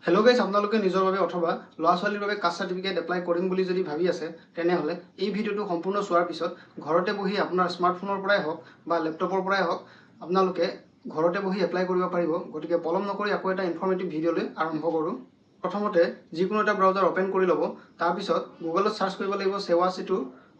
Hello' guys, আপোনালোকে নিজৰ বাবে অথবা ল'ৰা ছোৱালীৰ বাবে কাষ্ট চাৰ্টিফিকেট এপ্লাই কৰিম বুলি যদি ভাবি আছে তেনেহ'লে এই ভিডিঅ'টো সম্পূৰ্ণ চোৱাৰ পিছত ঘৰতে বহি আপোনাৰ স্মাৰ্টফোনৰ পৰাই হওক বা লেপটপৰ পৰাই হওক আপোনালোকে ঘৰতে বহি এপ্লাই কৰিব পাৰিব। গতিকে পলম নকৰি আকৌ এটা ইনফৰ্মেটিভ ভিডিঅ'লৈ আৰম্ভ কৰোঁ। প্ৰথমতে যিকোনো এটা ব্ৰাউজাৰ অ'পেন কৰি ল'ব। তাৰপিছত গুগলত চাৰ্চ কৰিব লাগিব সেৱা সেতু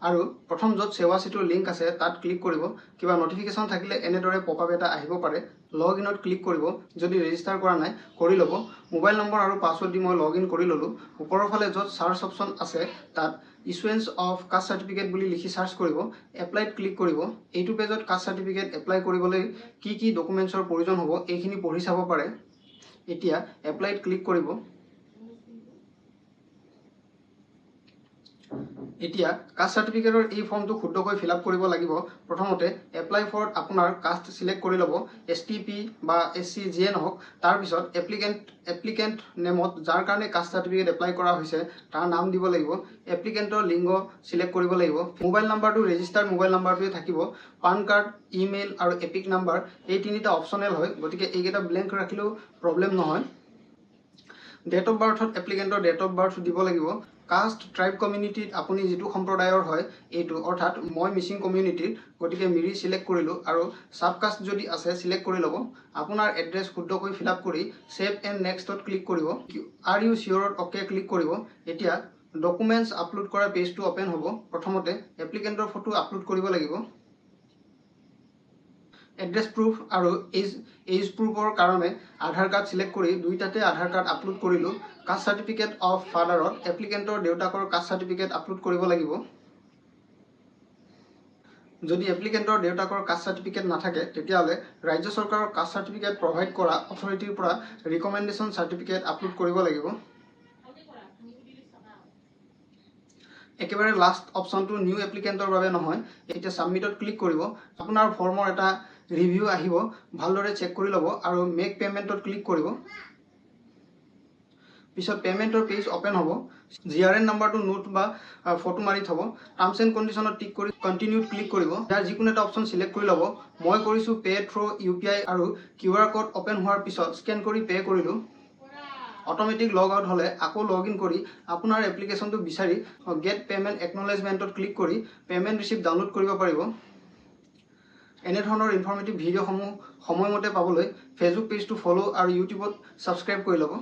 আৰু প্ৰথম য'ত সেৱা সেতুৰ লিংক আছে তাত ক্লিক কৰিব। কিবা নটিফিকেশ্যন থাকিলে এনেদৰে পপআপ এটা আহিব পাৰে। লগ ইনত ক্লিক কৰিব। যদি ৰেজিষ্টাৰ কৰা নাই কৰি ল'ব। মোবাইল নম্বৰ আৰু পাছৱৰ্ড দি মই লগ ইন কৰি ল'লোঁ। ওপৰৰ ফালে য'ত চাৰ্চ অপশ্যন আছে তাত ইছুৱেঞ্চ অফ কাষ্ট চাৰ্টিফিকেট বুলি লিখি চাৰ্চ কৰিব। এপ্লাইত ক্লিক কৰিব। এইটো পেজত কাষ্ট চাৰ্টিফিকেট এপ্লাই কৰিবলৈ কি ডকুমেণ্টছৰ প্ৰয়োজন হ'ব এইখিনি পঢ়ি চাব পাৰে। এতিয়া এপ্লাইত ক্লিক কৰিব। এতিয়া কাষ্ট চাৰ্টিফিকেটৰ এই ফৰ্মটো শুদ্ধকৈ ফিল আপ কৰিব লাগিব। প্ৰথমতে এপ্লাই ফৰত আপোনাৰ কাষ্ট চিলেক্ট কৰি ল'ব। STP বা SC যিয়ে নহওক। তাৰপিছত এপ্লিকেণ্ট নেমত যাৰ কাৰণে কাষ্ট চাৰ্টিফিকেট এপ্লাই কৰা হৈছে তাৰ নাম দিব লাগিব। এপ্লিকেণ্টৰ লিংগ চিলেক্ট কৰিব লাগিব। মোবাইল নাম্বাৰটো ৰেজিষ্টাৰ্ড মোবাইল নাম্বাৰটোৱে থাকিব। পান কাৰ্ড, ইমেইল আৰু এপিক নাম্বাৰ এই তিনিটা অপশ্যনেল হয়। গতিকে এইকেইটা ব্লেংক ৰাখিলেও প্ৰব্লেম নহয়। ডেট অফ বাৰ্থত এপ্লিকেণ্টৰ ডেট অফ বাৰ্থ দিব লাগিব। কাষ্ট ট্ৰাইব কমিউনিটিত আপুনি যিটো সম্প্ৰদায়ৰ হয় এইটো, অৰ্থাৎ মই মিচিং কমিউনিটিৰ, গতিকে মিৰি চিলেক্ট কৰিলোঁ আৰু চাবকাষ্ট যদি আছে চিলেক্ট কৰি ল'ব। আপোনাৰ এড্ৰেছ শুদ্ধকৈ ফিল আপ কৰি ছেভ এণ্ড নেক্সটত ক্লিক কৰিব। আৰ ইউ চিয়ৰত অ'কে ক্লিক কৰিব। এতিয়া ডকুমেণ্টছ আপলোড কৰা পেজটো অ'পেন হ'ব। প্ৰথমতে এপ্লিকেণ্টৰ ফটো আপলোড কৰিব লাগিব। এড্ৰেছ প্ৰুফ আৰু এইজ প্ৰুফৰ কাৰণে আধাৰ কাৰ্ড চিলেক্ট কৰি দুইটাতে আধাৰ কাৰ্ড আপলোড কৰিলোঁ। কাষ্ট চাৰ্টিফিকেট অফ ফাদাৰত এপ্লিকেণ্টৰ দেউতাকৰ কাষ্ট চাৰ্টিফিকেট আপলোড কৰিব লাগিব। যদি এপ্লিকেণ্টৰ দেউতাকৰ কাষ্ট চাৰ্টিফিকেট নাথাকে তেতিয়াহ'লে ৰাজ্য চৰকাৰৰ কাষ্ট চাৰ্টিফিকেট প্ৰভাইড কৰা অথৰিটিৰ পৰা ৰিকমেণ্ডেশ্যন চাৰ্টিফিকেট আপলোড কৰিব লাগিব। একেবাৰে লাষ্ট অপশ্যনটো নিউ এপ্লিকেণ্টৰ বাবে নহয়। এতিয়া ছাবমিটত ক্লিক কৰিব। আপোনাৰ ফৰ্মৰ এটা ৰিভিউ আহিব। ভালদৰে চেক কৰি ল'ব আৰু মেক পে'মেণ্টত ক্লিক কৰিব। পিছত পে'মেণ্টৰ পেজ অ'পেন হ'ব। GRN নাম্বাৰটো নোট বা ফটো মাৰি থ'ব। টাৰ্মছ এণ্ড কণ্ডিশ্যনত টিক কৰি কণ্টিনিউত ক্লিক কৰিব। ইয়াৰ যিকোনো এটা অপশ্যন চিলেক্ট কৰি ল'ব। মই কৰিছোঁ পে' থ্ৰু UPI আৰু QR ক'ড অ'পেন হোৱাৰ পিছত স্কেন কৰি পে' কৰিলোঁ। অট'মেটিক লগ আউট হ'লে আকৌ লগ ইন কৰি আপোনাৰ এপ্লিকেশ্যনটো বিচাৰি গেট পে'মেণ্ট একনলেজমেণ্টত ক্লিক কৰি পে'মেণ্ট ৰিচিপ্ট ডাউনলোড কৰিব পাৰিব। এনেধৰণৰ ইনফৰ্মেটিভ ভিডিঅ'সমূহ সময়মতে পাবলৈ ফেচবুক পেজটো ফ'ল' আৰু ইউটিউবত ছাবস্ক্ৰাইব কৰি ল'ব।